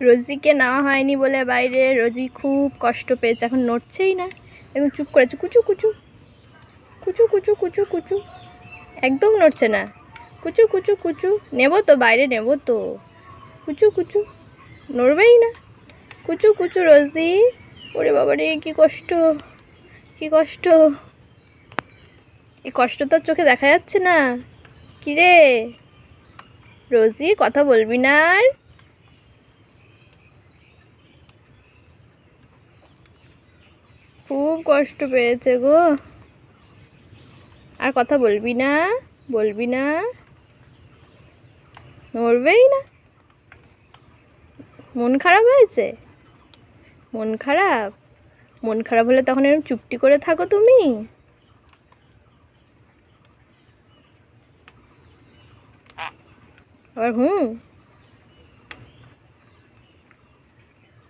রোজিকে নেওয়া হয়নি বলে বাইরে রোজি খুব কষ্ট পেয়েছে, এখন নড়ছেই না, এখন চুপ করেছে, কুচু কুচু কুচু কুচু কুচু কুচু, একদম নড়ছে না, কুচু কুচু কুচু। নেবো তো, বাইরে নেবো তো, কুচু কুচু, নড়বেই না, কুচু কুচু রোজি। ওরে বাবা রে, কি কষ্ট, কি কষ্ট, এই কষ্ট তোর চোখে দেখা যাচ্ছে না? কিরে রোজি, কথা বলবি না আর? খুব কষ্ট পেয়েছে গো, আর কথা বলবি না? বলবি না? নড়বেই না? মন খারাপ হয়েছে? মন খারাপ? মন খারাপ হলে তখন এরকম চুপটি করে থাকো তুমি? আবার